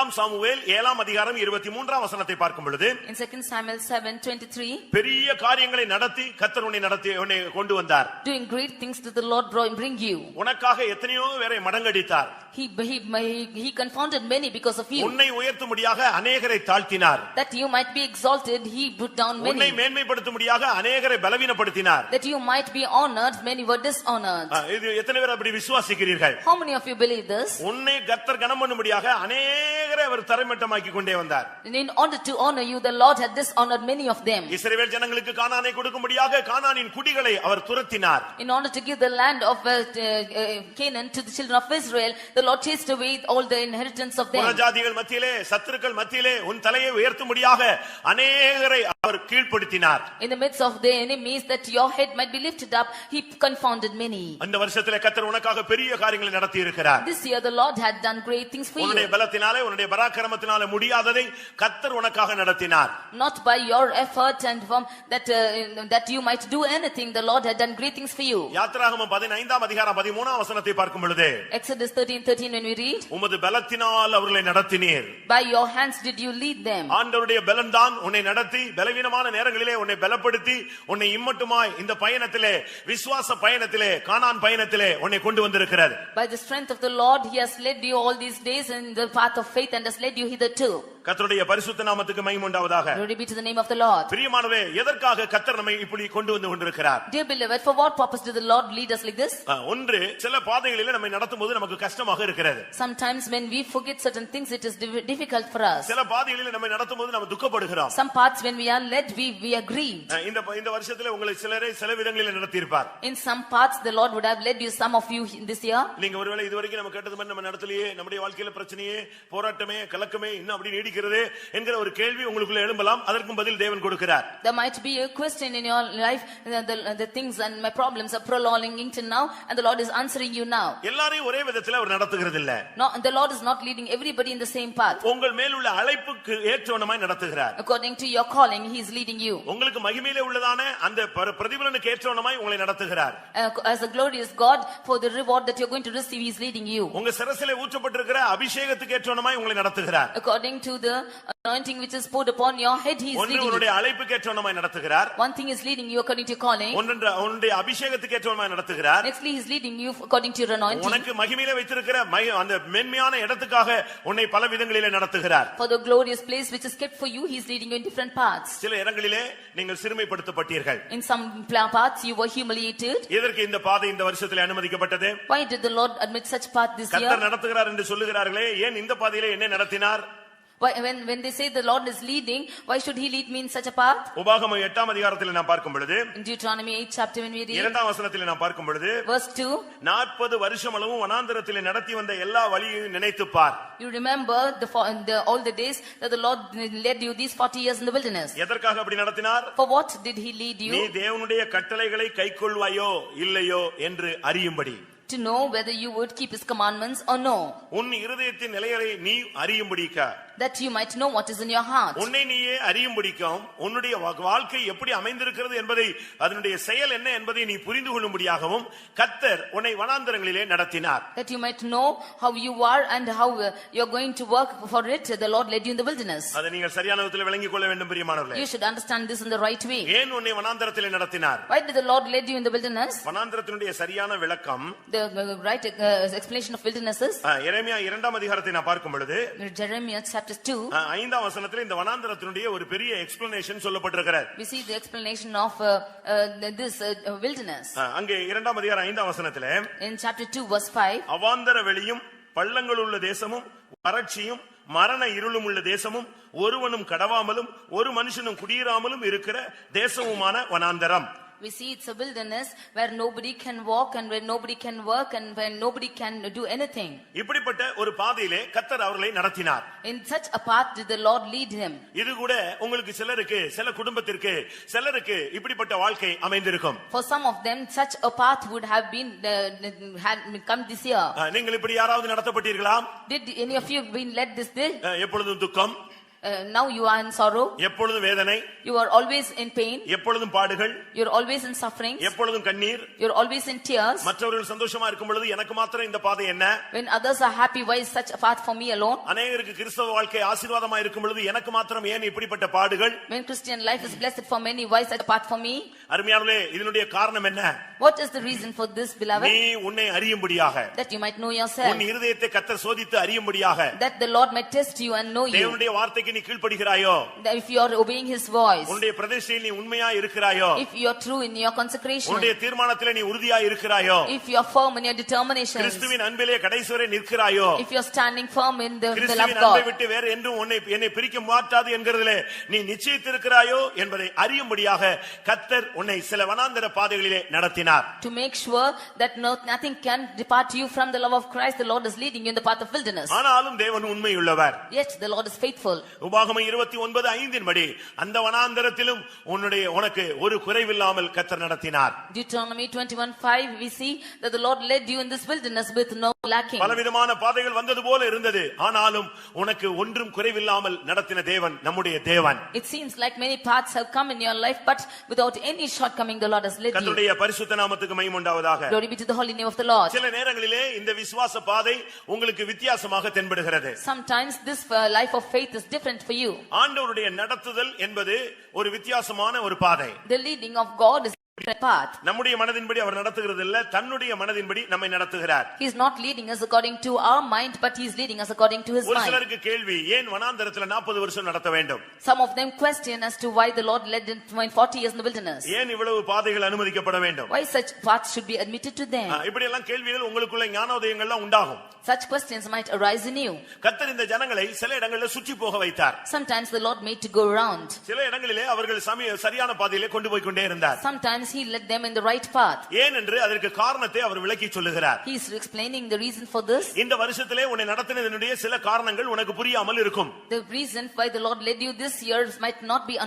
இரண்டாம் சாமுவேல் 7ஆம் அதிகாரம் 23ஆம் வசனத்தை பார்க்கும் பொழுது in 2 Samuel 7:23 பெரிய காரியங்களை நடத்தி கர்த்தர் உன்னை கொண்டு வந்தார். doing great things to the Lord bring you. உனக்காக எத்தனையோ பேரை மடங்கடித்தார். he confounded many because of you. உன்னை உயர்த்தும்படியாக அநேகரை தாழ்த்தினார். that you might be exalted he put down many. உன்னை மேன்மைப்படுத்தும்படியாக அநேகரை பலவீனப்படுத்தினார். that you might be honored many were dishonored. இது எத்தனை பேர் அப்படி விசுவாசிக்கிறீர்கள்? how many of you believe this? உன்னை கர்த்தர் கனம் பண்ணும்படியாக அநேகரை அவர் தரைமட்டமாக்கி கொண்டே வந்தார். in order to honor you the Lord had dishonored many of them. இஸ்ரவேல் ஜனங்களுக்கு கானானை கொடுக்கும்படியாக கானானின் குடிகளை அவர் துரத்தினார். in order to give the land of Canaan to the children of Israel the Lord chased away all the inheritance of them. புறஜாதிகள் மத்தியிலே சத்துருக்கள் மத்தியிலே உன் தலையை உயர்த்தும்படியாக அநேகரை அவர் கீழ்ப்படுத்தினார். in the midst of the enemies that your head might be lifted up he confounded many. அந்த வருஷத்திலே கர்த்தர் உனக்காக பெரிய காரியங்களை நடத்தி இருக்கிறார். this year the Lord had done great things for you. உன்னுடைய பலத்தினாலே உன்னுடைய பராக்கிரமத்தினாலே முடியாததை கர்த்தர் உனக்காக நடத்தினார். not by your effort and from that you might do anything the Lord had done great things for you. யாத்திராகமம் 15ஆம் அதிகாரம் 13ஆம் வசனத்தை பார்க்கும் பொழுது Exodus 13:13 when we read உமது பலத்தினால் அவர்களை நடத்தினீர். by your hands did you lead them. ஆண்டவருடைய பலன்தான் உன்னை நடத்தி பலவீனமான நேரங்களிலே உன்னை பலப்படுத்தி உன்னை இம்மட்டுமாய் இந்த பயணத்திலே விசுவாச பயணத்திலே கானான் பயணத்திலே உன்னை கொண்டு வந்திருக்கிறது. by the strength of the Lord he has led you all these days in the path of faith and has led you hitherto. கர்த்தருடைய பரிசுத்த நாமத்துக்கு மகிமை உண்டாவதாக. glory be to the name of the Lord. பிரியமானவரே எதற்காக கர்த்தர் நம்மை இப்படி கொண்டு வந்து கொண்டிருக்கிறார்? dear beloved for what purpose did the Lord lead us like this? ஒன்று சில பாதைகளிலே நம்மை நடத்தும்போது நமக்கு கஷ்டமாக இருக்கிறது. sometimes when we forget certain things it is difficult for us. சில பாதைகளிலே நம்மை நடத்தும்போது நாம் துக்கப்படுகிறோம். some paths when we are led we are grieved. இந்த வருஷத்திலே உங்களை சிலரை சில விதங்களிலே நடத்தி இருப்பார். in some paths the Lord would have led you some of you in this year. நீங்க ஒருவேளை இதுவரைக்கும் நம்ம கேட்டது மாதிரி நம்ம நடத்தலையே நம்முடைய வாழ்க்கையில பிரச்சனையே போராட்டமே கலக்கமே இன்னும் அப்படி நீடிக்கிறது என்கிற ஒரு கேள்வி உங்களுக்குள்ள எழும்பலாம். அதற்கும் பதில் தேவன் கொடுக்கிறார். there might be a question in your life the things and my problems are prolonging till now and the Lord is answering you now. எல்லாரையும் ஒரே விதத்துல அவர் நடத்துகிறது இல்ல. no the Lord is not leading everybody in the same path. உங்கள் மேல் உள்ள அழைப்புக்கு ஏற்றவனமாய் நடத்துகிறார். according to your calling he is leading you. உங்களுக்கு மகிமையிலே உள்ளதான அந்த பிரதிபலனுக்கு ஏற்றவனமாய் உங்களை நடத்துகிறார். as a glorious God for the reward that you are going to receive he is leading you. உங்க சிரசிலே ஊற்றப்பட்டிருக்கிற அபிஷேகத்துக்கு ஏற்றவனமாய் உங்களை நடத்துகிறார். according to the anointing which is poured upon your head he is leading you. உன்னுடைய அழைப்புக்கு ஏற்றவனமாய் நடத்துகிறார். one thing is leading you according to your calling. உன்னுடைய அபிஷேகத்துக்கு ஏற்றவனமாய் நடத்துகிறார். nextly he is leading you according to your anointing. உனக்கு மகிமையிலே வைத்திருக்கிற அந்த மென்மையான இடத்துக்காக உன்னை பல விதங்களிலே நடத்துகிறார். for the glorious place which is kept for you he is leading you in different paths. சில இடங்களிலே நீங்கள் சிறுமைப்படுத்தப்பட்டீர்கள். in some paths you were humiliated. எதற்கு இந்த பாதை இந்த வருஷத்திலே அனுமதிக்கப்பட்டது? why did the Lord admit such path this year? கர்த்தர் நடத்துகிறார் என்று சொல்லுகிறார்களே ஏன் இந்த பாதையிலே என்ன நடத்தினார்? why when they say the Lord is leading why should he lead me in such a path? உபாகமம் 8ஆம் அதிகாரத்திலே நாம் பார்க்கும் பொழுது in Deuteronomy 8 chapter when we read 2ஆம் வசனத்திலே நாம் பார்க்கும் பொழுது verse 2 40 வருஷம் அளவும் வனாந்தரத்திலே நடத்தி வந்த எல்லா வழியையும் நினைத்துப் பார். you remember all the days that the Lord led you these 40 years in the wilderness. எதற்காக அப்படி நடத்தினார்? for what did he lead you? நீ தேவனுடைய கட்டளைகளை கைக்கொள்வாயோ இல்லையோ என்று அறியும்படி. to know whether you would keep his commandments or no. உன் இருதயத்தின் நிலையை நீ அறியும்படிக்க. that you might know what is in your heart. உன்னை நீயே அறியும்படிக்கும் உன்னுடைய வாழ்க்கை எப்படி அமைந்திருக்கிறது என்பதை அதனுடைய செயல் என்ன என்பதை நீ புரிந்து கொள்ளும்படியாகவும் கர்த்தர் உன்னை வனாந்தரங்களிலே நடத்தினார். that you might know how you are and how you are going to work for it the Lord led you in the wilderness. அதை நீங்கள் சரியான விதத்தில் விளங்கிக் கொள்ள வேண்டும் பிரியமானவர்களே. you should understand this in the right way. ஏன் உன்னை வனாந்தரத்திலே நடத்தினார்? why did the Lord led you in the wilderness? வனாந்தரத்தினுடைய சரியான விளக்கம் the right explanation of wilderness is எரேமியா 2ஆம் அதிகாரத்தை நான் பார்க்கும் பொழுது Jeremiah chapter 2 5ஆம் வசனத்திலே இந்த வனாந்தரத்தினுடைய ஒரு பெரிய எக்ஸ்பிளனேஷன் சொல்லப்பட்டிருக்கிறது. we see the explanation of this wilderness. அங்கே 2ஆம் அதிகாரம் 5ஆம் வசனத்திலே in chapter 2 verse 5 அவாந்தர வெளியும் பள்ளங்கள் உள்ள தேசமும் வறட்சியும் மரண இருளும் உள்ள தேசமும் ஒருவனும் கடவாமலும் ஒரு மனுஷனும் குடியிராமலும் இருக்கிற தேசமுமான வனாந்தரம். we see it's a wilderness where nobody can walk and where nobody can work and where nobody can do anything. இப்படிப்பட்ட ஒரு பாதையிலே கர்த்தர் அவர்களை நடத்தினார். in such a path did the Lord lead him. இது கூட உங்களுக்கு சிலருக்கு சில குடும்பத்திற்கு சிலருக்கு இப்படிப்பட்ட வாழ்க்கை அமைந்திருக்கும். for some of them such a path would have been had come this year. நீங்கள் இப்படி யாராவது நடத்தப்பட்டீர்களா? did any of you been led this day? எப்பொழுதும் துக்கம் now you are in sorrow, எப்பொழுதும் வேதனை, you are always in pain, எப்பொழுதும் பாடுகள், you are always in sufferings, எப்பொழுதும் கண்ணீர், you are always in tears. மற்றவர்கள் சந்தோஷமா இருக்கும் பொழுது எனக்கு மாத்திரம் இந்த பாதை என்ன? When others are happy, why is such a path for me alone? அநேகருக்கு கிறிஸ்தவ வாழ்க்கை ஆசீர்வாதமா இருக்கும் பொழுது எனக்கு மாத்திரம் ஏன் இப்படிப்பட்ட பாடுகள்? When Christian life is blessed for many, why is such a path for me? அருமையானவர்களே, இதனுடைய காரணம் என்ன? What is the reason for this, beloved? நீ உன்னை அறியும்படியாக, That you might know yourself, உன் இருதயத்தை கர்த்தர் சோதித்து அறியும்படியாக, that the Lord might test you and know you. தேவனுடைய வார்த்தைக்கு நீ கீழ்ப்படிகிறாயோ, That if you are obeying His voice, உன்னுடைய பிரதிஷ்டையில் நீ உண்மையா இருக்கிறாயோ, if you are true in your consecration, உன்னுடைய தீர்மானத்திலே நீ உறுதியா இருக்கிறாயோ, if you are firm in your determinations, கிறிஸ்துவின் அன்பிலே கடைசி வரை நிற்கிறாயோ, if you are standing firm in the love of கிறிஸ்துவின் அன்பை God, விட்டு வேற என்றும் என்னை பிரிக்க மாட்டாது என்கிறதிலே நீ நிச்சயித்திருக்கிறாயோ என்பதை அறியும்படியாக கர்த்தர் உன்னை சில வனாந்தர பாதைகளிலே நடத்தினார். to make sure that nothing can depart you from the love of Christ, the Lord is leading you in the path of wilderness. ஆனாலும் தேவன் உண்மையுள்ளவர். Yet the Lord is faithful. உபாகமம் 29:5 படி அந்த வனாந்தரத்திலும் உனக்கு ஒரு குறைவில்லாமல் கர்த்தர் நடத்தினார். Deuteronomy 21:5 we see that the Lord led you in this wilderness with no lacking. பலவிதமான பாதைகள் வந்தது போல இருந்தது, ஆனாலும் உனக்கு ஒன்றும் குறைவில்லாமல் நடத்தின தேவன் நம்முடைய தேவன். It seems like many paths have come in your life, but without any shortcoming the Lord has led you. கர்த்தருடைய பரிசுத்த நாமத்துக்கு மகிமை உண்டாவதாக. Glory be to the holy name of the Lord. சில நேரங்களிலே இந்த விசுவாச பாதை உங்களுக்கு வித்தியாசமாக தென்படுகிறது. Sometimes this life of faith is different for you. ஆண்டவருடைய நடத்துதல் என்பது ஒரு வித்தியாசமான ஒரு பாதை. The leading of God is a different path. நம்முடைய மனதின்படி அவர் நடத்துகிறது இல்ல, தன்னுடைய மனதின்படி நம்மை நடத்துகிறார். He is not leading us according to our mind, but he is leading us according to his ஒரு mind. சிலருக்கு கேள்வி, ஏன் வனாந்தரத்துல 40 வருஷம் நடத்த வேண்டும்? Some of them question as to why the Lord led them 40 years in the wilderness. ஏன் இவ்வளவு பாதைகள் அனுமதிக்கப்பட வேண்டும்? Why such paths should be admitted to them? இப்படி எல்லாம் கேள்விகள் உங்களுக்குள்ள ஞானோதயங்கள்லாம் உண்டாகும். Such questions might arise in you. கர்த்தர் இந்த ஜனங்களை சில இடங்களில் சுற்றி போக வைத்தார். Sometimes the Lord made to go around. சில இடங்களிலே அவர்கள் சரியான பாதையிலே கொண்டு போய் கொண்டே இருந்தார். Sometimes he led them in the right path. ஏன் என்று அதற்கு காரணத்தை அவர் விளக்கி சொல்லுகிறார். He is explaining the reason for this. இந்த வருஷத்திலே உன்னை நடத்தினதனுடைய சில காரணங்கள் உனக்கு புரியாமல் இருக்கும். The reason why the Lord led you this year might be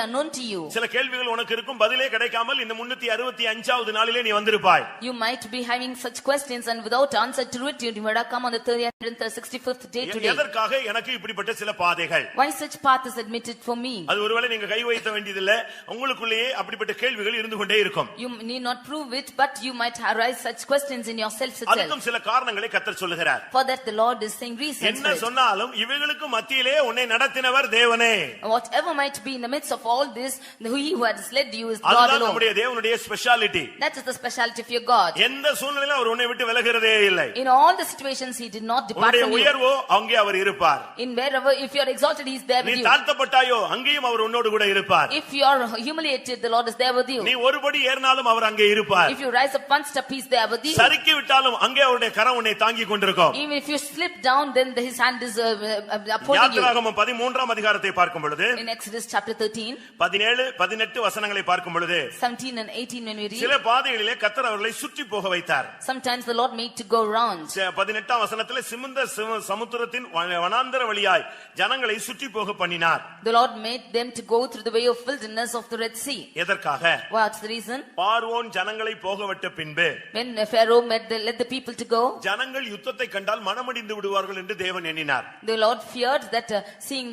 unknown to you. சில கேள்விகள் உனக்கு இருக்கும், பதிலே கிடைக்காமல் இந்த 365வது நாளிலே நீ வந்திருப்பாய். You might be having such questions and without answer to it, you would have come on the 365th day today. எதற்காக எனக்கு இப்படிப்பட்ட சில பாதைகள்? Why such path is admitted for me? அது ஒருவேளை நீங்க கை வைத்த வேண்டியதில்லை, உங்களுக்குள்ளேயே அப்படிப்பட்ட கேள்விகள் இருந்து கொண்டே இருக்கும். You need not prove it, but you might arise such questions in yourself itself. அதுக்கும் சில காரணங்களை கர்த்தர் சொல்லுகிறார். For that the Lord is saying reasons. என்ன சொன்னாலும் இவைகளுக்கு மத்தியிலே உன்னை நடத்தினவர் தேவனே. Whatever might be in the midst of all this, he who has led you is God அதுதான் alone. நம்முடைய தேவனுடைய speciality. That is the speciality of your God. எந்த சூழ்நிலையிலும் அவர் உன்னை விட்டு விலகுறதே இல்லை. In all the situations he did not depart from you. உயர்வோ அங்கே அவர் இருப்பார். In wherever, if you are exalted, he is there with நீ you. தாழ்த்தப்பட்டாயோ அங்கேயும் அவர் உன்னோடு கூட இருப்பார். If you are humiliated, the Lord is there with you. நீ ஒருபடி ஏறினாலும் அவர் அங்கே இருப்பார். If you rise up one step, he is there with you. சறுக்கி விட்டாலும் அங்கே அவருடைய கரம் உன்னை தாங்கிக் கொண்டிருக்கும். Even if you slip down, then his hand is upholding you. யாத்திராகமம் 13ஆம் அதிகாரத்தை பார்க்கும் பொழுது, In Exodus chapter 13, 17 18 வசனங்களை பார்க்கும் பொழுது, 17 and 18 when we read, சில பாதைகளிலே கர்த்தர் அவர்களை சுற்றி போக வைத்தார். sometimes the Lord made to go round. 18ஆம் வசனத்திலே சிமந்த சமுத்திரத்தின் வனாந்தர வழியாய் ஜனங்களை சுற்றி போக பண்ணினார். The Lord made them to go through the way of wilderness of the Red Sea. எதற்காக? What's the reason? பார்வோன் ஜனங்களை போகவிட்ட பின்பு, When Pharaoh led the people to go, ஜனங்கள் யுத்தத்தை கண்டால் மனமடிந்து விடுவார்கள் என்று தேவன் எண்ணினார். the Lord feared that seeing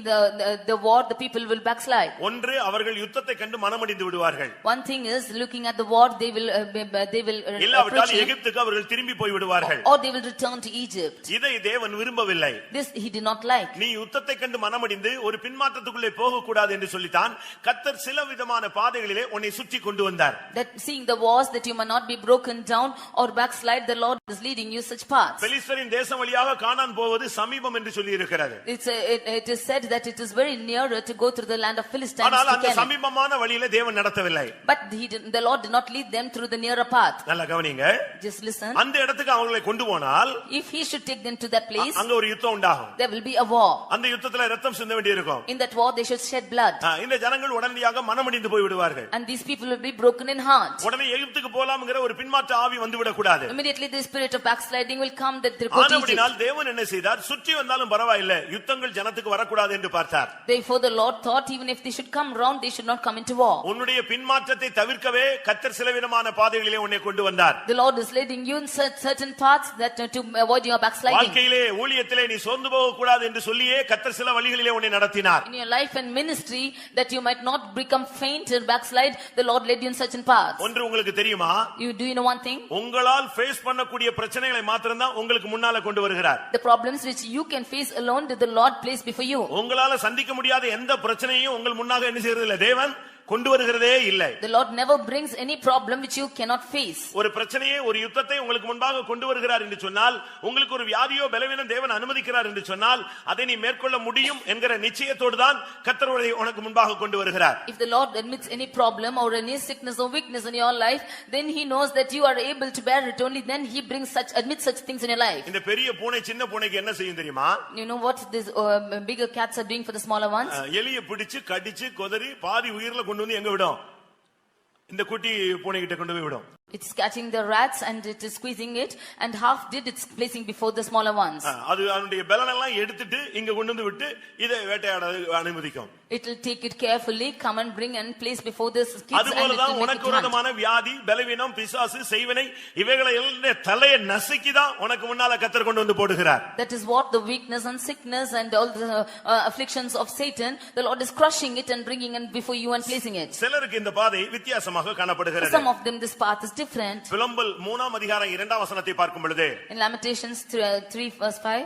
the war, the people will backslide. ஒன்று, அவர்கள் யுத்தத்தை கண்டு மனமடிந்து விடுவார்கள். One thing is, looking at the war, they will இல்லாவிட்டால் approach him, எகிப்துக்கு அவர்கள் திரும்பி போய் விடுவார்கள். or they will return to Egypt. இதை தேவன் விரும்பவில்லை. This he did not like. நீ யுத்தத்தை கண்டு மனமடிந்து ஒரு பின்மாற்றத்துக்குள்ளே போக கூடாது என்று சொல்லித்தான் கர்த்தர் சில விதமான பாதைகளிலே உன்னை சுற்றி கொண்டு வந்தார். That seeing the wars, that you may not be broken down or backslide, the Lord is leading you such paths. பெலிஸ்தரின் தேசம் வழியாக கானான் போவது சமீபம் என்று சொல்லி இருக்கிறது. It is said that it is very near to go through the land of Philistines ஆனால் to அந்த Canaan. சமீபமான வழியிலே தேவன் நடத்தவில்லை. But the Lord did not lead them through the nearer path. நல்லா கவனிங்க. Just listen. அந்த இடத்துக்கு அவங்களை கொண்டு போனால், If he should take them to that place, அங்க ஒரு யுத்தம் உண்டாகும். there will be a war. அந்த யுத்தத்துல ரத்தம் சிந்த வேண்டியிருக்கும். In that war they should shed blood. இந்த ஜனங்கள் உடனடியாக மனமடிந்து போய் விடுவார்கள். And these people will be broken in heart. உடனே எகிப்துக்கு போலாம்ங்கற ஒரு பின்மாற்ற ஆவி வந்து விட கூடாது. Immediately the spirit of backsliding will come that they go to Egypt. ஆனபடியால் தேவன் என்ன செய்தார்? சுற்றி வந்தாலும் பரவாயில்லை, யுத்தங்கள் ஜனத்துக்கு வரக்கூடாது என்று பார்த்தார். Therefore the Lord thought even if they should come round, they should not come into war. உன்னுடைய பின்மாற்றத்தை தவிர்க்கவே கர்த்தர் சில விதமான பாதைகளிலே உன்னை கொண்டு வந்தார். The Lord is leading you in certain paths that to avoid your backsliding. வாழ்க்கையிலே ஊழியத்திலே நீ சோர்ந்து போக கூடாது என்று சொல்லியே கர்த்தர் சில வழிகளிலே உன்னை நடத்தினார். In your life and ministry, that you might not become faint and backslide, the Lord led you in certain paths. ஒன்று உங்களுக்கு தெரியுமா? Do you know one thing? உங்களால் ஃபேஸ் பண்ணக்கூடிய பிரச்சனைகளை மாத்திரம் தான் உங்களுக்கு முன்னால கொண்டு வருகிறார். The problems which you can face alone, did the Lord place before you. உங்களால சந்திக்க முடியாத எந்த பிரச்சனையும் உங்கள் முன்னாக என்ன செய்யறது இல்ல, தேவன் கொண்டு வருகிறதே இல்லை. The Lord never brings any problem which you cannot face. ஒரு பிரச்சனையை, ஒரு யுத்தத்தை உங்களுக்கு முன்பாக கொண்டு வருகிறார் என்று சொன்னால், உங்களுக்கு ஒரு வியாதியோ பலவீனம் தேவன் அனுமதிக்கிறார் என்று சொன்னால், அதை நீ மேற்கொள்ள முடியும் என்கிற நிச்சயத்தோடு தான் கர்த்தர் உனக்கு முன்பாக கொண்டு வருகிறார். If the Lord admits any problem or any sickness or weakness in your life, then he knows that you are able to bear it. Only then he admits such things in your life. இந்த பெரிய பூனை சின்ன பூனைக்கு என்ன செய்யும் தெரியுமா? You know what these bigger cats are doing for the smaller ones? எலியை பிடிச்சு கடிச்சு கொதறி பாதி உயிர்ல கொண்டு வந்து எங்க விடும்? இந்த குட்டி பூனை கிட்ட கொண்டு போய் விடும். It's catching the rats and it is squeezing it, and half did it's placing before the smaller ones. அது அதனுடைய பலன் எல்லாம் எடுத்துட்டு இங்க கொண்டு வந்து விட்டு இதை வேட்டையாட அனுமதிக்கும். It will take it carefully, come and bring and place before this kids, and it அதுபோல தான் will make உனக்கு it hunt. விரோதமான வியாதி, பலவீனம், பிசாசு, செய்வினை இவைகளை எல்லாம் தலையை நசுக்கி தான் உனக்கு முன்னால கர்த்தர் கொண்டு வந்து போடுகிறார். That is what the weakness and sickness and all the afflictions of Satan, the Lord is crushing it and bringing it before you and placing it. சிலருக்கு இந்த பாதை வித்தியாசமாக காணப்படுகிறது. Some of them this path is different. புலம்பல் 3ஆம் அதிகாரம் 2ஆம் வசனத்தை பார்க்கும் பொழுது, In Lamentations 3 verse 5,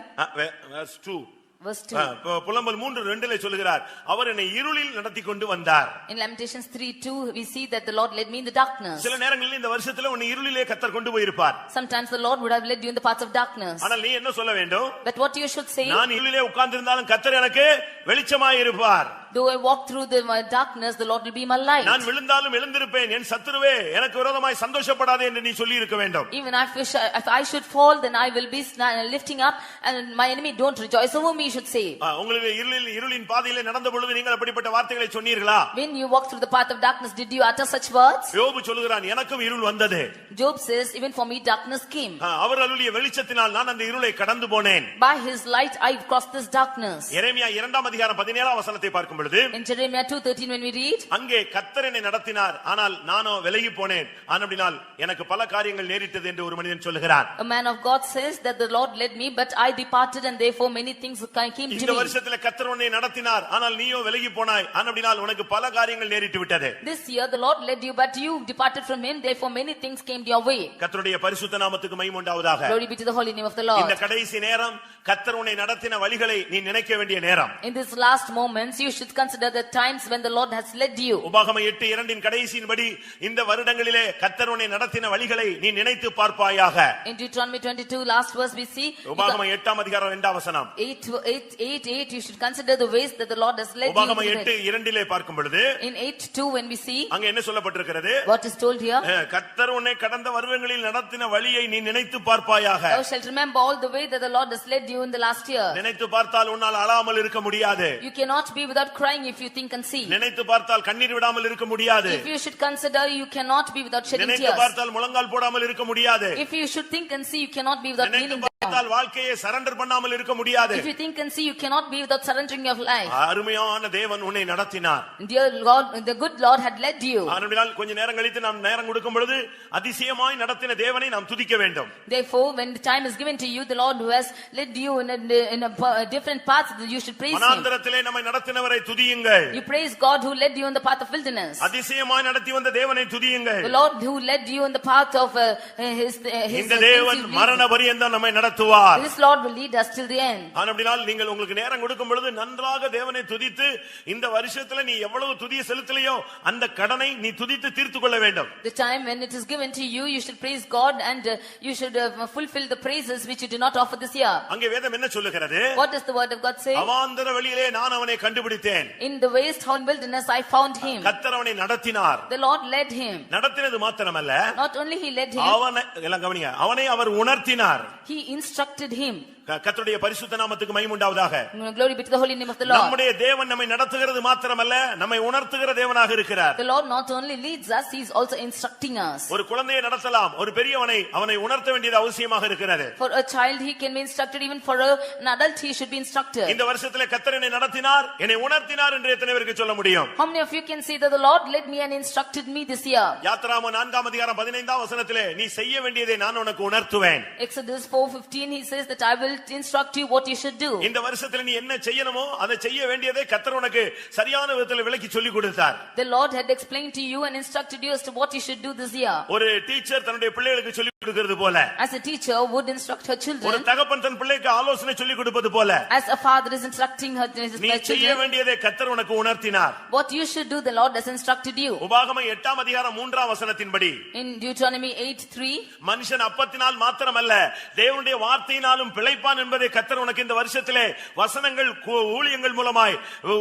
verse 2, verse 2. புலம்பல் 3:2 சொல்கிறார், அவர் என்னை இருளில் நடத்தி கொண்டு வந்தார். In Lamentations 3:2 we see that the Lord led me in the darkness. சில நேரங்களில் இந்த வருஷத்துல உன்னை இருளிலே கர்த்தர் கொண்டு போயிருப்பார். Sometimes the Lord would have led you in the paths of darkness. ஆனால் நீ என்ன சொல்ல வேண்டும்? But what you should say, நான் இருளிலே உட்கார்ந்திருந்தாலும் கர்த்தர் எனக்கு வெளிச்சமாய் இருப்பார். though I walk through the darkness, the Lord will be my light. நான் விழுந்தாலும் எழுந்திருப்பேன், என் சத்துருவே எனக்கு விரோதமாய் சந்தோஷப்படாதே என்று நீ சொல்லி இருக்க வேண்டும். Even if I should fall, then I will be lifting up, and my enemy don't rejoice over me, you should say. உங்களுக்கு இருளின் பாதையிலே நடந்த பொழுது நீங்கள் அப்படிப்பட்ட வார்த்தைகளை சொன்னீர்களா? When you walk through the path of darkness, did you utter such words? யோபு சொல்கிறான், எனக்கும் இருள் வந்தது. Job says, even for me darkness came. அவர் அருளிய வெளிச்சத்தினால் நான் அந்த இருளை கடந்து போனேன். By his light I crossed this darkness. எரேமியா 2ஆம் அதிகாரம் 17ஆம் வசனத்தை பார்க்கும் பொழுது, In Jeremiah 2:13 when we read, அங்கே கர்த்தர் என்னை நடத்தினார், ஆனால் நானோ விலகி போனேன், ஆனபடியால் எனக்கு பல காரியங்கள் நேரிட்டது என்று ஒரு மனிதன் சொல்கிறார். a man of God says that the Lord led me, but I departed, and therefore many things came to இந்த me. வருஷத்துல கர்த்தர் உன்னை நடத்தினார், ஆனால் நீயோ விலகி போனாய், ஆனபடியால் உனக்கு பல காரியங்கள் நேரிட்டு விட்டது. This year the Lord led you, but you departed from him, therefore many things came your way. கர்த்தருடைய பரிசுத்த நாமத்துக்கு மகிமை உண்டாவதாக. Glory be to the holy name of the Lord. இந்த கடைசி நேரம் கர்த்தர் உன்னை நடத்தின வழிகளை நீ நினைக்க வேண்டிய நேரம். In this last moments you should consider the times when the Lord has led you. உபாகமம் 8:2 கடைசியின்படி இந்த வருடங்களிலே கர்த்தர் உன்னை நடத்தின வழிகளை நீ நினைத்து பார்ப்பாயாக. In Deuteronomy 22 last verse we see, உபாகமம் 8ஆம் அதிகாரம் 2ஆம் வசனம். 8:8 you should consider the ways that the Lord has led you. உபாகமம் 8:2 பார்க்கும் பொழுது, In 8:2 when we see, அங்க என்ன சொல்லப்பட்டிருக்கிறது? what is told here, கர்த்தர் உன்னை கடந்த வருடங்களில் நடத்தின வழியை நீ நினைத்து பார்ப்பாயாக. thou shalt remember all the way that the Lord has led you in the last year. நினைத்து பார்த்தால் உன்னால் அழாமல் இருக்க முடியாது. You cannot be without crying if you think and see. நினைத்து பார்த்தால் கண்ணீர் விடாமல் இருக்க முடியாது. If you should consider, you cannot be without shedding நினைத்து tears. பார்த்தால் முழங்கால் போடாமல் இருக்க முடியாது. If you should think and see, you cannot be without நினைத்து kneeling down. பார்த்தால் வாழ்க்கையை சரண்டர் பண்ணாமல் இருக்க முடியாது. If you think and see, you cannot be without surrendering your life. அருமையான தேவன் உன்னை நடத்தினார். Dear Lord, the good Lord had led you. ஆனபடியால் கொஞ்ச நேரம் கழித்து நாம் நேரம் கொடுக்கும் பொழுது அதிசயமாய் நடத்தின தேவனை நாம் துதிக்க வேண்டும். Therefore, when the time is given to you, the Lord who has led you in a different path, you should praise him. வனாந்தரத்திலே நம்மை நடத்தினவரை துதியுங்கள். You praise God who led you in the path of wilderness. அதிசயமாய் நடத்தி வந்த தேவனை துதியுங்கள். The Lord who led you in the path of his இந்த தேவன் மரண பரியந்தம் நம்மை நடத்துவார். This Lord will lead us till the end. ஆனபடியால் நீங்கள் உங்களுக்கு நேரம் கொடுக்கும் பொழுது நன்றாக தேவனை துதித்து இந்த வருஷத்துல நீ எவ்வளவு துதிய செலுத்தலையோ அந்த கடனை நீ துதித்து தீர்த்து கொள்ள வேண்டும். The time when it is given to you, you should praise God, and you should fulfill the praises which you did not offer this year. அங்கே வேதம் என்ன சொல்லுகிறது? What does the word of God say? அவாந்தர வழியிலே நான் அவனை கண்டுபிடித்தேன். In the waste wilderness I found him. கர்த்தர் அவனை நடத்தினார். The Lord led him. நடத்தினது மாத்திரமல்ல, Not only he led him, அவனை எல்லாம் கவனிங்க, அவனை அவர் உணர்த்தினார். he instructed him. கர்த்தருடைய பரிசுத்த நாமத்துக்கு மகிமை உண்டாவதாக. Glory be to the holy name of the Lord. நம்முடைய தேவன் நம்மை நடத்துகிறது மாத்திரமல்ல, நம்மை உணர்த்துகிற தேவனாக இருக்கிறார். The Lord not only leads us, he is also instructing us. ஒரு குழந்தையை நடத்தலாம், ஒரு பெரியவனை அவனை உணர்த்த வேண்டியது அவசியமாக இருக்கிறது. For a child he can be instructed, even for an adult he should be instructed. இந்த வருஷத்திலே கர்த்தர் என்னை நடத்தினார், என்னை உணர்த்தினார் என்று எத்தனை பேருக்கு சொல்ல முடியும்? How many of you can say that the Lord led me and instructed me this year? யாத்திராகமம் 4 அதிகாரம் 15 வசனத்திலே நீ செய்ய வேண்டியதை நான் உனக்கு உணர்த்துவேன். Exodus 4:15 he says that I will instruct you what you should do. இந்த வருஷத்துல நீ என்ன செய்யணுமோ அதை செய்ய வேண்டியதை கர்த்தர் உனக்கு சரியான விதத்தில் விளக்கி சொல்லி கொடுத்தார். The Lord had explained to you and instructed you as to what you should do this year. ஒரு டீச்சர் தன்னுடைய பிள்ளைகளுக்கு சொல்லி கொடுக்கிறது போல, as a teacher would instruct her ஒரு children, தகப்பன் தன் பிள்ளைக்கு ஆலோசனை சொல்லி கொடுப்பது போல, as a father is instructing her நீ செய்ய children, வேண்டியதை கர்த்தர் உனக்கு உணர்த்தினார். what you should do the Lord has instructed you. உபாகமம் 8 அதிகாரம் 3 வசனத்தின்படி, In Deuteronomy 8:3, மனுஷன் அப்பத்தினால் மாத்திரமல்ல தேவனுடைய வார்த்தையினாலும் பிழைப்பான் என்பதை கர்த்தர் உனக்கு இந்த வருஷத்திலே வசனங்கள் ஊழியங்கள் மூலமாய்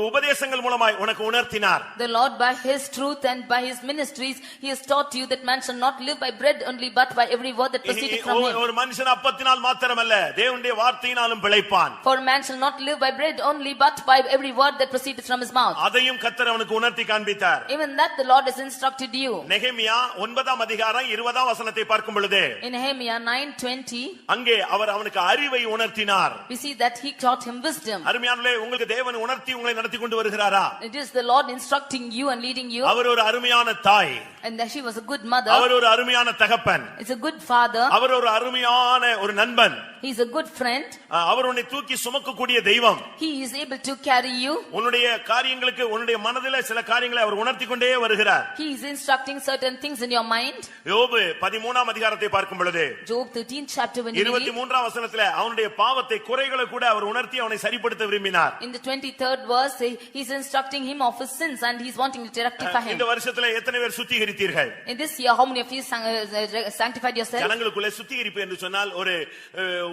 உபதேசங்கள் மூலமாய் உனக்கு உணர்த்தினார். the Lord by his truth and by his ministries he has taught you that man shall not live by bread only but by every word that proceedeth from him. ஒரு மனுஷன் அப்பத்தினால் மாத்திரமல்ல தேவனுடைய வார்த்தையினாலும் பிழைப்பான். For man shall not live by bread only but by every word that proceedeth from his mouth. அதையும் கர்த்தர் அவனுக்கு உணர்த்தி காண்பித்தார். Even that the Lord has instructed you. நெகேமியா 9 அதிகாரம் 20 வசனத்தை பார்க்கும் பொழுது, In Nehemiah 9:20, அங்கே அவர் அவனுக்கு அறிவை உணர்த்தினார். we see that he taught him wisdom. அருமையானவர்களே, உங்களுக்கு தேவன் உணர்த்தி உங்களை நடத்தி கொண்டு வருகிறாரா? It is the Lord instructing you and leading you. அவர் ஒரு அருமையான தாய், And that she was a good mother. அவர் ஒரு அருமையான தகப்பன், It's a good father. அவர் ஒரு அருமையான ஒரு நண்பன், He is a good friend. அவர் உன்னை தூக்கி சுமக்கக்கூடிய தெய்வம். He is able to carry you. உன்னுடைய காரியங்களுக்கு உன்னுடைய மனதிலே சில காரியங்களை அவர் உணர்த்தி கொண்டே வருகிறார். He is instructing certain things in your mind. யோபு 13 அதிகாரத்தை பார்க்கும் பொழுது, Job 13th chapter when you read, 23 வசனத்திலே அவனுடைய பாவத்தை குறைகளை கூட அவர் உணர்த்தி அவனை சரிப்படுத்த விரும்பினார். in the 23rd verse he is instructing him of his sins and he is wanting to rectify him. இந்த வருஷத்திலே எத்தனை பேர் சுத்திகரித்தீர்கள்? In this year how many of you sanctified yourself? ஜனங்களுக்குள்ளே சுத்திகரிப்பு என்று சொன்னால் ஒரு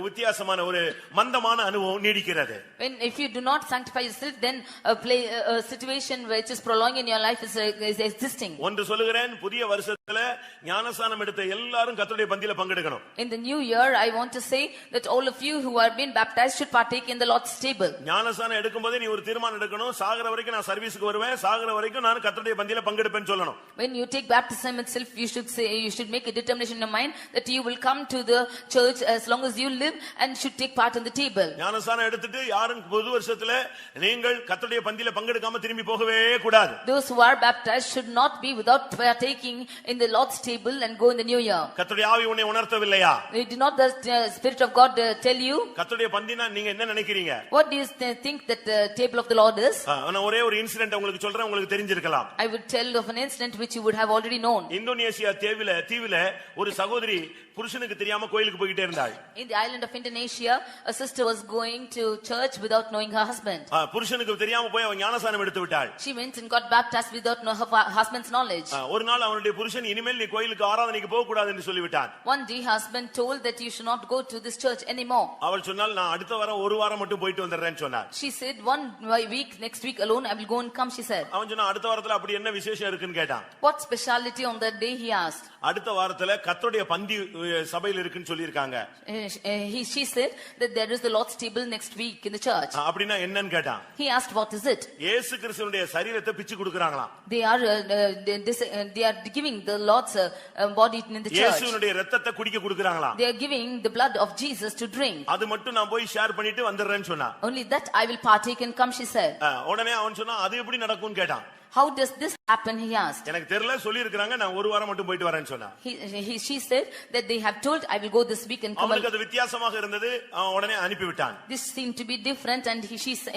வித்தியாசமான ஒரு மந்தமான அனுபவம் நீடிக்கிறது. When if you do not sanctify yourself, then a situation which is prolonging in your life is existing. ஒன்று சொல்லுகிறேன், புதிய வருஷத்திலே ஞானஸ்நானம் எடுத்த எல்லாரும் கர்த்தருடைய பந்தியில பங்கெடுக்கணும். In the new year I want to say that all of you who have been baptized should partake in the Lord's table. ஞானஸ்நானம் எடுக்கும்போதே நீ ஒரு தீர்மானம் எடுக்கணும், சாகர வரைக்கும் நான் சர்வீஸ்க்கு வருவேன், சாகர வரைக்கும் நான் கர்த்தருடைய பந்தியில பங்கெடுப்பேன்னு சொல்லணும். When you take baptism itself, you should say, you should make a determination in your mind that you will come to the church as long as you live and should take part in the table. ஞானஸ்நானம் எடுத்துட்டு யாரும் புது வருஷத்துல நீங்கள் கர்த்தருடைய பந்தியில பங்கெடுக்காம திரும்பி போகவே கூடாது. Those who are baptized should not be without partaking in the Lord's table and go in the new year. கர்த்தருடைய ஆவி உன்னை உணர்த்தவில்லையா? Did not the Spirit of God tell you? கர்த்தருடைய பந்தினா நீங்க என்ன நினைக்கிறீங்க? What do you think that the table of the Lord is? நான் ஒரே ஒரு இன்சிடென்ட் உங்களுக்கு சொல்றேன், உங்களுக்கு தெரிஞ்சிருக்கலாம். I would tell of an incident which you would have already known. Indonesia தீவில ஒரு சகோதரி புருஷனுக்கு தெரியாம கோயிலுக்கு போயிட்டே இருந்தாள். In the island of Indonesia, a sister was going to church without knowing her husband. புருஷனுக்கு தெரியாம போய் அவ ஞானஸ்நானம் எடுத்து விட்டாள். She went and got baptized without her husband's knowledge. ஒரு நாள் அவனுடைய புருஷன் இனிமேல் நீ கோயிலுக்கு ஆராதனைக்கு போக கூடாது என்று சொல்லிவிட்டான். One day husband told that you should not go to this church anymore. அவள் சொன்னாள், நான் அடுத்த வாரம் ஒரு வாரம் மட்டும் போயிட்டு வந்துறேன்னு சொன்னாள். She said one week, next week alone I will go and come, she said. அவன் சொன்னா அடுத்த வாரத்துல அப்படி என்ன விசேஷம் இருக்குன்னு கேட்டான். What speciality on that day, he asked. அடுத்த வாரத்துல கர்த்தருடைய பந்தி சபையில் இருக்குன்னு சொல்லிருக்காங்க. She said that there is the Lord's table next week in the church. அப்படினா என்னன்னு கேட்டான். He asked what is it? இயேசு கிறிஸ்துவினுடைய சரீரத்தை பிச்சு கொடுக்கறாங்களாம். They are giving the Lord's body in the church. இயேசுவினுடைய இரத்தத்தை குடிக்க கொடுக்கறாங்களாம். They are giving the blood of Jesus to drink. அது மட்டும் நான் போய் ஷேர் பண்ணிட்டு வந்துறேன்னு சொன்னா. Only that I will partake and come, she said. உடனே அவன் சொன்னா அது எப்படி நடக்கும்னு கேட்டான். How does this happen, he asked. எனக்கு தெரியல, சொல்லி இருக்காங்க, நான் ஒரு வாரம் மட்டும் போயிட்டு வரேன்னு சொன்னா. She said that they have told I will go this week and come. அவனுக்கு அது வித்தியாசமாக இருந்தது, உடனே அனுப்பி விட்டான். This seemed to be different and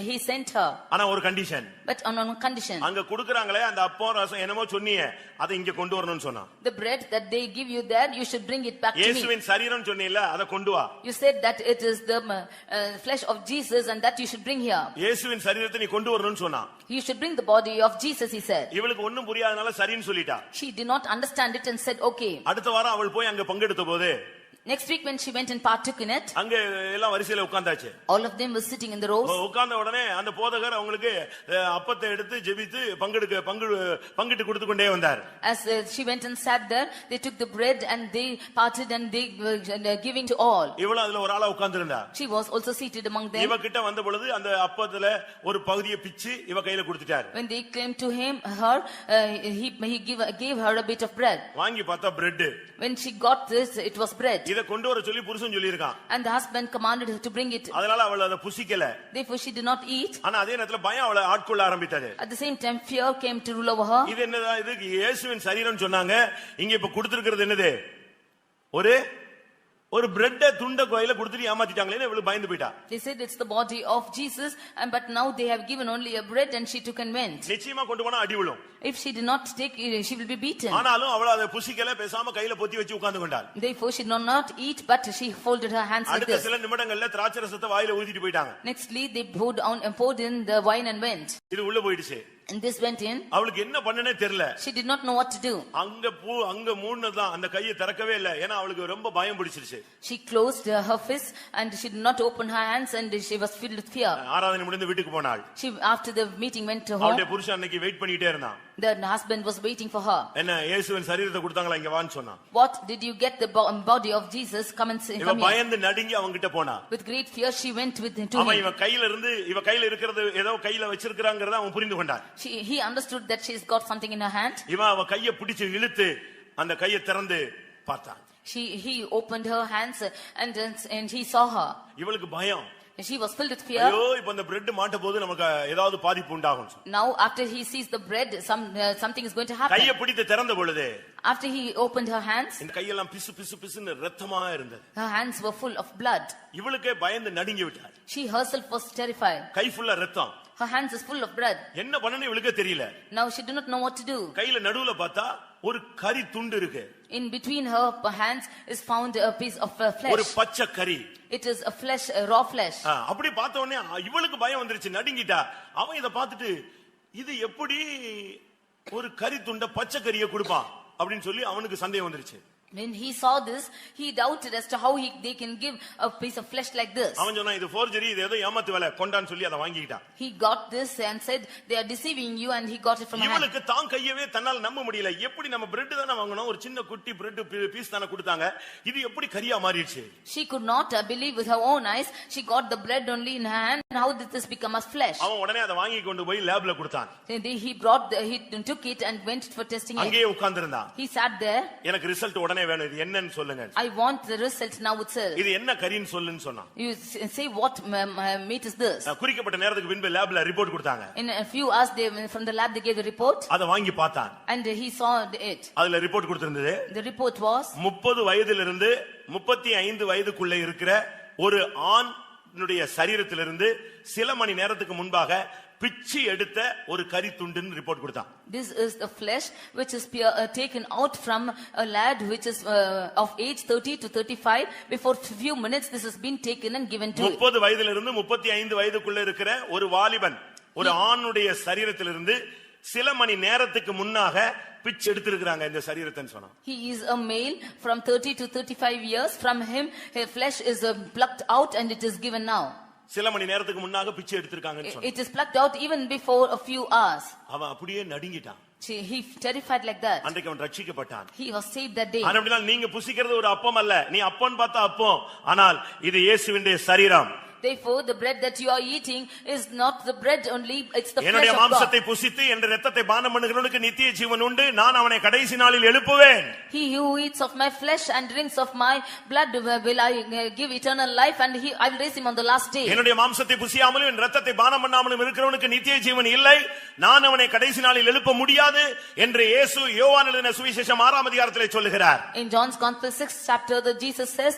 he sent her. ஆனா ஒரு condition. But on one condition. அங்க குடுக்குறாங்களே அந்த அப்பம் ரசம் என்னமோ சொன்னீங்க, அதை இங்க கொண்டு வரணும்னு சொன்னான். The bread that they give you there, you should bring it back to me. இயேசுவின் சரீரம் சொன்னீல, அதை கொண்டு வா. You said that it is the flesh of Jesus and that you should bring here. இயேசுவின் சரீரத்தை நீ கொண்டு வரணும்னு சொன்னான். You should bring the body of Jesus, he said. இவளுக்கு ஒண்ணும் புரியாதனால சரின்னு சொல்லிட்டா. She did not understand it and said okay. அடுத்த வாரம் அவள் போய் அங்க பங்கெடுத்த போது Next week when she went and partook in it, அங்க எல்லாம் வரிசையில உட்கார்ந்தாச்சு. all of them were sitting in the rows. உட்கார்ந்த உடனே அந்த போதகர் அவங்களுக்கு அப்பத்தை எடுத்து ஜெபித்து பங்கிட்டு கொடுத்து கொண்டே வந்தார். As she went and sat there, they took the bread and they parted and they were giving to all. இவள அதுல ஒரு ஆளா உட்கார்ந்திருந்தா. She was also seated among them. இவ கிட்ட வந்த பொழுது அந்த அப்பத்துல ஒரு பகுதியை பிச்சு இவ கையில கொடுத்துட்டார். When they came to her, he gave her a bit of bread. வாங்கி பார்த்தா bread. When she got this, it was bread. இத கொண்டு வர சொல்லி புருஷன் சொல்லி இருக்கான். And the husband commanded her to bring it. அதனால அவள் அத புசிக்கல. Therefore she did not eat. ஆனா அதே நேரத்துல பயம் அவளை ஆட்கொள்ள ஆரம்பித்தது. At the same time fear came to rule over her. இது என்னடா இது இயேசுவின் சரீரம் சொன்னாங்க. இங்க இப்ப கொடுத்திருக்கிறது என்னது? ஒரு பிரெட் துண்ட கோயில கொடுத்துட்டு ஏமாத்திட்டாங்களே இவளு பயந்து போயிட்டா. They said it's the body of Jesus, and but now they have given only a bread and she took and went. நிச்சயமா கொண்டு போனா அடி விழும். If she did not take, she will be beaten. ஆனாலும் அவள் அதை புசிக்கல, பேசாம கையில பொத்தி வச்சு உட்கார்ந்து கொண்டாள். Therefore she did not eat, but she folded her hands like அடுத்த this. சில நிமிடங்கள்ல திராட்சரசத்தை வாயில ஊத்திட்டு போயிட்டாங்க. Nextly they poured in the wine and went. இது உள்ள போயிடுச்சு. And this went in. அவளுக்கு என்ன பண்ணனே தெரியல. She did not know what to do. அங்க மூடுனதான் அந்த கையை திறக்கவே இல்ல. ஏன்னா அவளுக்கு ரொம்ப பயம் பிடிச்சிருச்சு. She closed her fist and she did not open her hands and she was filled with fear. ஆராதனை முடிந்து வீட்டுக்கு போனாள். She after the meeting went to home. அவளுடைய புருஷன் அன்னைக்கு வெயிட் பண்ணிட்டே இருந்தான். The husband was waiting for her. என்ன இயேசுவின் சரீரத்தை கொடுத்தாங்களா இங்க வான்னு சொன்னான். What did you get the body of Jesus? Come and see. இவ பயந்து நடுங்கி அவங்கிட்ட போனா. With great fear she went with him to அவன் him. இவ கையில இருக்கிறது ஏதோ கையில வச்சிருக்காங்கறத அவன் புரிந்து கொண்டான். He understood that she's got something in her hand. இவன் அவ கையை பிடிச்சு இழுத்து அந்த கையை திறந்து பார்த்தான். He opened her hands and he saw her. இவளுக்கு பயம். She was filled with fear. ஐயோ இப்ப அந்த பிரெட் மாட்ட போது நமக்கு ஏதாவது பாதிப்பு உண்டாகும். Now after he sees the bread, something is going to happen. கையை பிடித்து திறந்த பொழுது After he opened her hands, இந்த கையெல்லாம் பிசுன்னு ரத்தமா இருந்தது. her hands were full of blood. இவளுக்கே பயந்து நடுங்கி விட்டாள். She herself was terrified. கை ஃபுல்லா ரத்தம். Her hands is full of blood. என்ன பண்ணனே இவளுக்கே தெரியல. Now she did not know what to do. கையில நடுவுல பார்த்தா ஒரு கரி துண்டு இருக்கு. In between her hands is found a piece of flesh. ஒரு பச்சை கரி. It is a flesh, a raw flesh. அப்படி பார்த்த உடனே இவளுக்கு பயம் வந்துருச்சு, நடுங்கிட்டா. அவன் இத பார்த்துட்டு இது எப்படி ஒரு கரி துண்ட பச்சை கரியை கொடுப்பான் அப்படின்னு சொல்லி அவனுக்கு சந்தேகம் வந்துருச்சு. When he saw this, he doubted as to how they can give a piece of flesh like this. அவன் சொன்னா இது forgery, இது ஏதோ ஏமாத்து வேலை கொண்டான்னு சொல்லி அத வாங்கிட்டான். He got this and said they are deceiving you, and he got it from her. இவளுக்கு தான் கையவே தன்னால நம்ப முடியல. எப்படி நம்ம பிரெட் தான வாங்குனோம், ஒரு சின்ன குட்டி பிரெட் பீஸ் தான கொடுத்தாங்க, இது எப்படி கரியா மாறிடுச்சு? She could not believe with her own eyes. She got the bread only in her hand, and how did this become a flesh? அவன் உடனே அத வாங்கி கொண்டு போய் லேப்ல கொடுத்தான். He took it and went for testing it. அங்கேயே உட்கார்ந்திருந்தான். He sat there. எனக்கு ரிசல்ட் உடனே வேணும், இது என்னன்னு சொல்லுங்க. I want the result now itself. இது என்ன கரின்னு சொல்லுன்னு சொன்னான். You say what meat is this? குறிக்கப்பட்ட நேரத்துக்கு பின்பு லேப்ல ரிப்போர்ட் கொடுத்தாங்க. In a few hours from the lab they gave the report. அத வாங்கி பார்த்தான். And he saw it. அதுல ரிப்போர்ட் கொடுத்திருந்தது. The report was 30 வயதிலிருந்து 35 வயதுக்குள்ள இருக்கிற ஒரு ஆணுடைய சரீரத்திலிருந்து சில மணி நேரத்துக்கு முன்பாக பிச்சி எடுத்த ஒரு கரி துண்டுன்னு ரிப்போர்ட் கொடுத்தான். This is the flesh which is taken out from a lad which is of age 30 to 35. Before few minutes this has been taken and given to it. 30 வயதிலிருந்து 35 வயதுக்குள்ள இருக்கிற ஒரு வாலிபன் ஒரு ஆணுடைய சரீரத்திலிருந்து சில மணி நேரத்துக்கு முன்னாக பிச்சு எடுத்திருக்காங்க இந்த சரீரத்தை சொன்னா. He is a male from 30 to 35 years. From him his flesh is plucked out and it is given now. சில மணி நேரத்துக்கு முன்னாக பிச்சு எடுத்திருக்காங்கன்னு சொன்னா. It is plucked out even before a few hours. அவன் அப்படியே நடுங்கிட்டான். He terrified like that. அன்றைக்கு அவன் ரட்சிக்கப்பட்டான். He was saved that day. ஆனா நீங்க புசிக்கிறது ஒரு அப்பம் அல்ல, நீ அப்பன் பார்த்தா அப்பம், ஆனால் இது இயேசுவின் சரீரம். Therefore the bread that you are eating is not the bread only, it's the flesh என்னுடைய of God. மாம்சத்தை புசித்து என்ற இரத்தத்தை பானம் பண்ணுகிறவனுக்கு நித்திய ஜீவன் உண்டு, நான் அவனை கடைசி நாளில் எழுப்புவேன். He who eats of my flesh and drinks of my blood will I give eternal life, and I will raise him on the last day. என்னுடைய மாம்சத்தை புசியாமலும் என் இரத்தத்தை பானம் பண்ணாமலும் இருக்கிறவனுக்கு நித்திய ஜீவன் இல்லை, நான் அவனை கடைசி நாளில் எழுப்ப முடியாது என்று இயேசு யோவான் எழுதின சுவிசேஷம் 6ஆம் அதிகாரத்திலே சொல்லுகிறார். In John's Gospel 6th chapter, Jesus says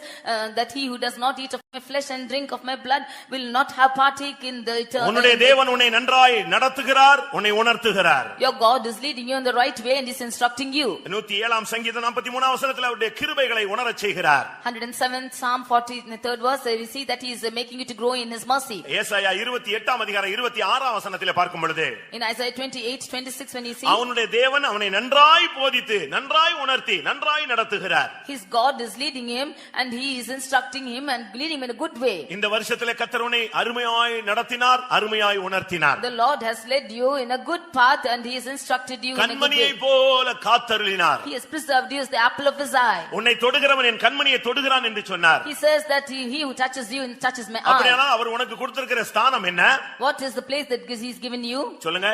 that he who does not eat of my flesh and drink of my blood will not have partake in the உன்னுடைய eternal. தேவன் உன்னை நன்றாய் நடத்துகிறார், உன்னை உணர்த்துகிறார். Your God is leading you in the right way and is instructing you. 107 சங்கீதம் 43 வசனத்தில் அவருடைய கிருபைகளை உணரச் செய்கிறார். 107 Psalm 43rd verse, we see that he is making you to grow in his mercy. ஏசாயா 28 அதிகாரம் 26 வசனத்திலே பார்க்கும் பொழுது In Isaiah 28:26 when you see அவனுடைய தேவன் அவனை நன்றாய் போதித்து நன்றாய் உணர்த்தி நன்றாய் நடத்துகிறார். his God is leading him and he is instructing him and leading him in a good way. இந்த வருஷத்திலே கர்த்தர் உன்னை அருமையாய் நடத்தினார், அருமையாய் உணர்த்தினார். The Lord has led you in a good path and he has instructed you in a good கண்மணியை way. போல காத்தருளினார். He has preserved you as the apple of his eye. உன்னை தொடுகிறவன் என் கண்மணியை தொடுகிறான் என்று சொன்னார். He says that he who touches you touches my eye. அப்படியானால் அவர் உனக்கு கொடுத்திருக்கிற ஸ்தானம் என்ன? What is the place that he's given you? சொல்லுங்க.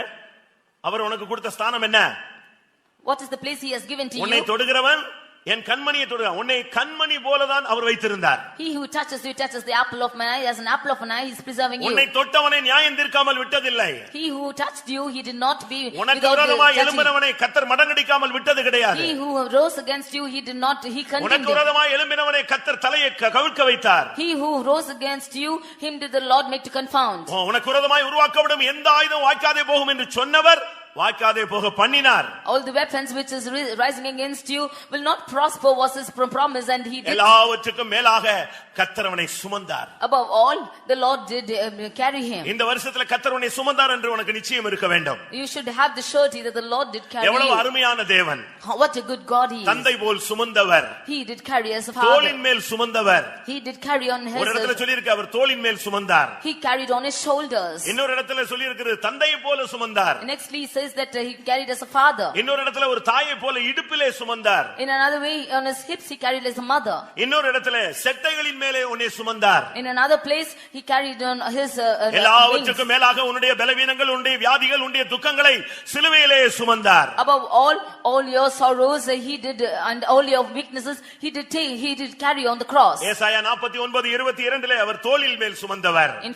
அவர் உனக்கு கொடுத்த ஸ்தானம் என்ன? What is the place he has given to உன்னை you? தொடுகிறவன் என் கண்மணியை தொடுகிறான். உன்னை கண்மணி போலதான் அவர் வைத்திருந்தார். He who touches you touches the apple of my eye. As an apple of an eye, he is preserving you. உன்னை தொட்டவனை நியாயம் தீர்க்காமல் விட்டதில்லை. He who touched you, he did not be உனக்கு without விரோதமாய் judging. எழும்பினவனை கர்த்தர் மடங்கடிக்காமல் விட்டது கிடையாது. He who rose against you, he did not, he condemned உனக்கு him. விரோதமாய் எழும்பினவனை கர்த்தர் தலையை கவிழ்க்க வைத்தார். He who rose against you, him did the Lord make to confound. உனக்கு விரோதமாய் உருவாக்கப்படும் எந்த ஆயுதம் வாய்க்காதே போகும் என்று சொன்னவர் வாய்க்காதே போக பண்ணினார். All the weapons which is rising against you will not prosper was his promise and he did. எல்லாவற்றுக்கும் மேலாக கர்த்தர் அவனை சுமந்தார். Above all, the Lord did carry him. இந்த வருஷத்துல கர்த்தர் உன்னை சுமந்தார் என்று உனக்கு நிச்சயம் இருக்க வேண்டும். You should have the surety that the Lord did carry எவ்வளவு you. அருமையான தேவன். What a good God he is. தந்தை போல் சுமந்தவர். He did carry as a father. தோளின் மேல் சுமந்தவர். He did carry on ஒரு இடத்துல his. சொல்லி இருக்கு அவர் தோளின் மேல் சுமந்தார். He carried on his shoulders. இன்னொரு இடத்துல சொல்லி இருக்கிறது தந்தையை போல சுமந்தார். Nextly, he says that he carried as a father. இன்னொரு இடத்துல ஒரு தாயை போல இடுப்பிலே சுமந்தார். In another way, on his hips, he carried as a mother. இன்னொரு இடத்துல செட்டைகளின் மேலே உன்னை சுமந்தார். In another place, he carried on his wings. எல்லாவற்றுக்கும் மேலாக உன்னுடைய பலவீனங்கள், உன்னுடைய வியாதிகள், உன்னுடைய துக்கங்களை சிலுவையிலே சுமந்தார். Above all your sorrows, he did, and all your weaknesses, he did carry on the cross. ஏசாயா 49:22 அவர் தோளில் மேல் சுமந்தவர். In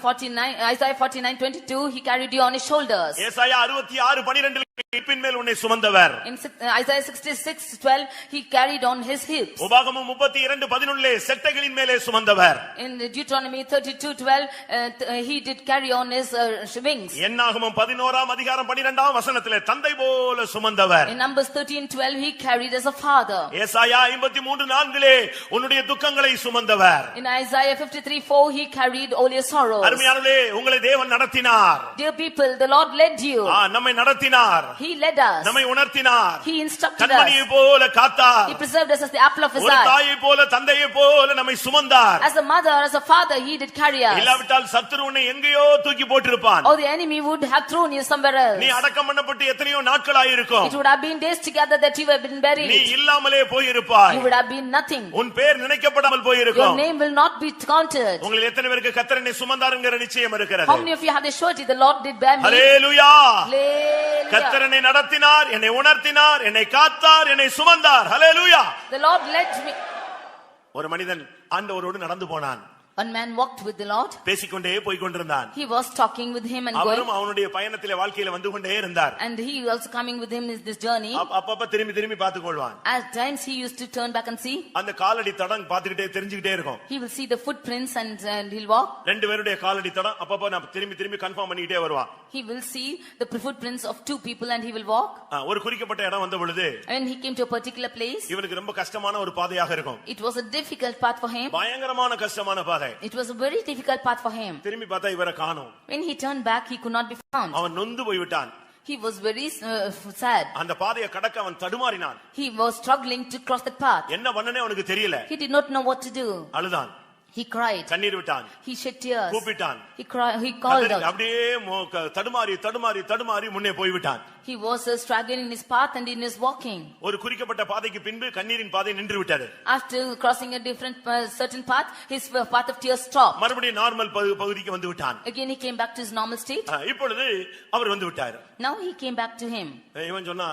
Isaiah 49:22, he carried you on his shoulders. ஏசாயா 66:12 இடுப்பின் மேல் உன்னை சுமந்தவர். In Isaiah 66:12, he carried on his hips. உபாகமம் 32:11 செட்டைகளின் மேலே சுமந்தவர். In Deuteronomy 32:12, he did carry on his wings. என்னாகமம் 11:12 தந்தை போல சுமந்தவர். In Numbers 13:12, he carried as a father. ஏசாயா 53:4 உன்னுடைய துக்கங்களை சுமந்தவர். In Isaiah 53:4, he carried all your sorrows. அருமையானவர்களே, உங்களை தேவன் நடத்தினார். Dear people, the Lord led you. நம்மை நடத்தினார். He led us. நம்மை உணர்த்தினார். He instructed கண்மணியை us. போல காத்தார். He preserved us as the apple of his ஒரு eye. தாயை போல தந்தையை போல நம்மை சுமந்தார். As a mother, as a father, he did carry us. இல்லாவிட்டால் சத்துரு உன்னை எங்கேயோ தூக்கி போட்டிருப்பான். Or the enemy would have thrown you somewhere else. நீ அடக்கம் பண்ணப்பட்டு எத்தனையோ நாட்கள் ஆயிருக்கும். It would have been days together that you have been buried. நீ இல்லாமலே போயிருப்பாய். You would have been nothing. உன் பேர் நினைக்கப்படாமல் Your போயிருக்கும். name will not be counted. உங்களில் எத்தனை பேருக்கு கர்த்தர் என்னை சுமந்தாருங்கிற நிச்சயம் இருக்கிறது? How many of you have the surety the Lord did bear me? Hallelujah. Hallelujah. கர்த்தர் என்னை நடத்தினார், என்னை உணர்த்தினார், என்னை காத்தார், என்னை சுமந்தார். ஹல்லேலூயா. The Lord led me. ஒரு மனிதன் ஆண்டவரோடு நடந்து போனான். One man walked with the Lord. பேசிக்கொண்டே போய் கொண்டிருந்தான். He was talking with him and going. அவரும் அவனுடைய பயணத்திலே வாழ்க்கையில வந்து கொண்டே இருந்தார். And he also coming with him is this journey. அப்பப்ப திரும்பி திரும்பி பார்த்துக்கொள்வான். At times he used to turn back and see. அந்த காலடி தடம் பார்த்துக்கிட்டே தெரிஞ்சுக்கிட்டே இருக்கும். He will see the footprints and he'll walk. ரெண்டு பேருடைய காலடி தடம் அப்பப்ப நான் திரும்பி திரும்பி கன்ஃபார்ம் பண்ணிக்கிட்டே வருவான். He will see the footprints of two people and he will walk. ஒரு குறிக்கப்பட்ட இடம் வந்த பொழுது When he came to a particular place, இவனுக்கு ரொம்ப கஷ்டமான ஒரு பாதையாக இருக்கும். it was a difficult path for him. பயங்கரமான கஷ்டமான பாதை. It was a very difficult path for him. திரும்பி பார்த்தா இவரை காணோம். When he turned back, he could not be found. அவன் நொந்து போய் விட்டான். He was very sad. அந்த பாதையை கடக்க அவன் தடுமாறினான். He was struggling to cross that path. என்ன பண்ணனே அவனுக்கு தெரியல. He did not know what to do. அழுதான். He cried. கண்ணீர் விட்டான். He shed tears. கூப்பிட்டான். He called out. அப்படியே தடுமாறி முன்னே போய் விட்டான். He was struggling in his path and in his walking. ஒரு குறிக்கப்பட்ட பாதைக்கு பின்பு கண்ணீரின் பாதை நின்று விட்டது. After crossing a different certain path, his path of tears stopped. மறுபடியும் நார்மல் பகுதிக்கு வந்து விட்டான். Again he came back to his normal state. இப்பொழுது அவர் வந்து விட்டார். Now he came back to him. இவன் சொன்னா,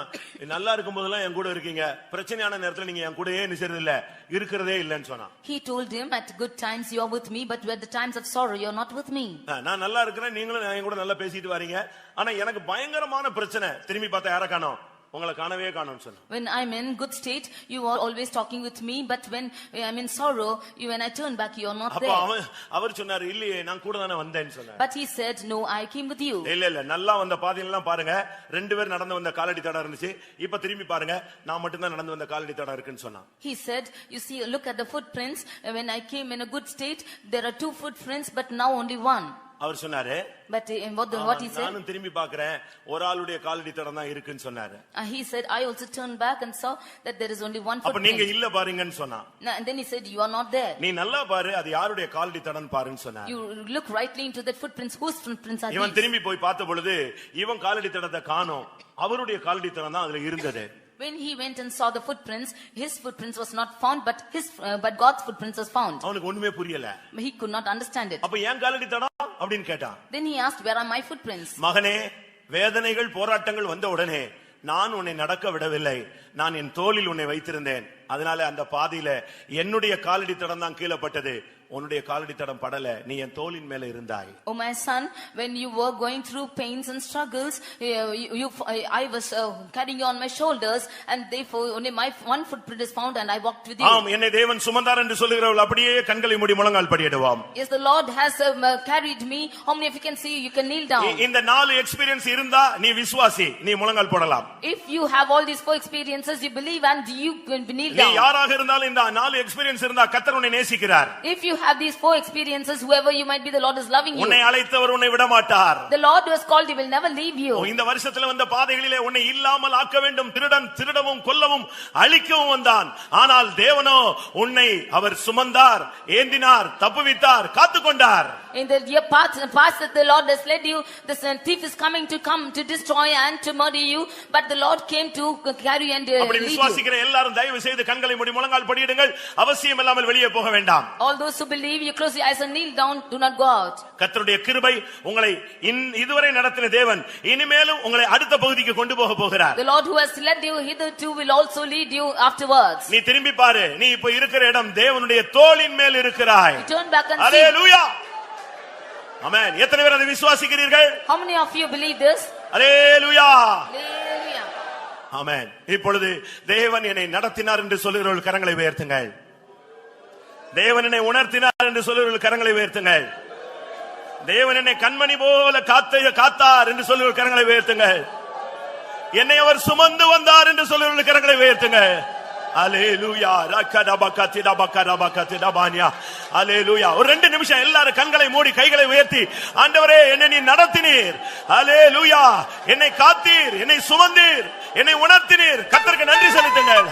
நல்லா இருக்கும் போதெல்லாம் என் கூட இருக்கீங்க, பிரச்சனையான நேரத்துல நீங்க என் கூடயே நிக்கிறது இல்ல, இருக்கிறதே இல்லன்னு சொன்னான். He told him, at good times you are with me, but at the times of sorrow you are not with me. நான் நல்லா இருக்கிறேன், நீங்களும் என் கூட நல்லா பேசிட்டு வரீங்க, ஆனா எனக்கு பயங்கரமான பிரச்சனை. திரும்பி பார்த்தா யார காணோம்? உங்களை காணவே காணோம்னு சொன்னான். When I'm in good state, you are always talking with me, but when I'm in sorrow, when I turn back, you are not அப்ப there. அவர் சொன்னாரு, இல்லையே நான் கூட தானே வந்தேன்னு சொன்னார். But he said, no, I came with you. இல்ல நல்லா வந்த பாதையெல்லாம் பாருங்க, 2 பேர் நடந்து வந்த காலடி தடம் இருந்துச்சு. இப்ப திரும்பி பாருங்க, நான் மட்டும் தான் நடந்து வந்த காலடி தடம் இருக்குன்னு சொன்னான். He said, you see, look at the footprints. When I came in a good state, there are 2 footprints, but now only 1. அவர் சொன்னாரு, But what he said, நானும் திரும்பி பார்க்கிறேன், ஒரு ஆளுடைய காலடி தடம் தான் இருக்குன்னு சொன்னாரு. he said, I also turned back and saw that there is only 1 அப்ப நீங்க footprint. இல்ல பாருங்கன்னு சொன்னான். And then he said, you are not there. நீ நல்லா பாரு, அது யாருடைய காலடி தடம்னு பாருன்னு சொன்னார். You look rightly into that footprints. Whose footprints are இவன் these? திரும்பி போய் பார்த்த பொழுது இவன் காலடி தடத்தை காணோம், அவருடைய காலடி தடம் தான் அதுல இருந்தது. When he went and saw the footprints, his footprints was not found, but God's footprints was found. அவனுக்கு ஒண்ணுமே புரியல. He could not understand it. அப்ப ஏன் காலடி தடம் அப்படின்னு கேட்டான். Then he asked, where are my footprints? மகனே, வேதனைகள் போராட்டங்கள் வந்த உடனே நான் உன்னை நடக்க விடவில்லை, நான் என் தோளில் உன்னை வைத்திருந்தேன். அதனால அந்த பாதையில என்னுடைய காலடி தடம் தான் கீழப்பட்டது, உன்னுடைய காலடி தடம் படல, நீ என் தோளின் மேல இருந்தாய். Oh my son, when you were going through pains and struggles, I was carrying you on my shoulders, and therefore only my 1 footprint is found, and I walked with you. ஆம், என்னை தேவன் சுமந்தார் என்று சொல்லுகிறவர்கள் அப்படியே கண்களை மூடி முழங்கால் படியிடுவோம். Yes, the Lord has carried me. How many of you can see? You can kneel down. இந்த 4 எக்ஸ்பீரியன்ஸ் இருந்தா நீ விசுவாசி, நீ முழங்கால் போடலாம். If you have all these 4 experiences, you believe and you can kneel நீ down. யாராக இருந்தாலும் இந்த 4 எக்ஸ்பீரியன்ஸ் இருந்தா கர்த்தர் உன்னை நேசிக்கிறார். If you have these 4 experiences, whoever you might be, the Lord is loving you. உன்னை அழைத்தவர் உன்னை விட மாட்டார். The Lord who has called you will never leave you. இந்த வருஷத்துல வந்த பாதைகளிலே உன்னை இல்லாமல் ஆக்க வேண்டும், திருடன் திருடவும் கொல்லவும் அழிக்கவும் வந்தான். ஆனால் தேவனோ உன்னை அவர் சுமந்தார், ஏந்தினார், தப்புவித்தார், காத்துக்கொண்டார். In the year past that the Lord has led you, the thief is coming to destroy and to murder you, but the Lord came to carry and அப்படி lead you. விசுவாசிக்கிற எல்லாரும் தயவு செய்து கண்களை மூடி முழங்கால் படியிடுங்கள். அவசியம் இல்லாமல் வெளியே போக வேண்டாம். All those who believe, you close your eyes and kneel down, do not go out. கர்த்தருடைய கிருபை உங்களை இதுவரை நடத்தின தேவன் இனிமேலும் உங்களை அடுத்த பகுதிக்கு கொண்டு போக போகிறார். The Lord who has led you hitherto will also lead you afterwards. நீ திரும்பி பாரு, நீ இப்ப இருக்கிற இடம் தேவனுடைய தோளின் மேல் இருக்கிறாய். You turn back and see. அல்லேலூயா, ஆமென். எத்தனை பேர் அதை விசுவாசிக்கிறீர்கள்? How many of you believe this? Hallelujah, Hallelujah. ஆமென். இப்பொழுது தேவன் என்னை நடத்தினார் என்று சொல்லுகிறவர்கள் கரங்களை உயர்த்துங்கள். தேவன் என்னை உணர்த்தினார் என்று சொல்லுகிறவர்கள் கரங்களை உயர்த்துங்கள். தேவன் என்னை கண்மணி போல காத்தார் என்று சொல்லுகிற கரங்களை உயர்த்துங்கள். என்னை அவர் சுமந்து வந்தார் என்று சொல்லுகிற கரங்களை உயர்த்துங்கள். அல்லேலூயா, ரக்கடபகதிடபகரபகதிடபானியா. அல்லேலூயா. ஒரு 2 நிமிஷம் எல்லாரும் கண்களை மூடி கைகளை உயர்த்தி, ஆண்டவரே என்னை நீ நடத்தினீர், அல்லேலூயா, என்னை காத்தீர், என்னை சுமந்தீர், என்னை உணர்த்தினீர், கர்த்தருக்கு நன்றி செலுத்துங்கள்.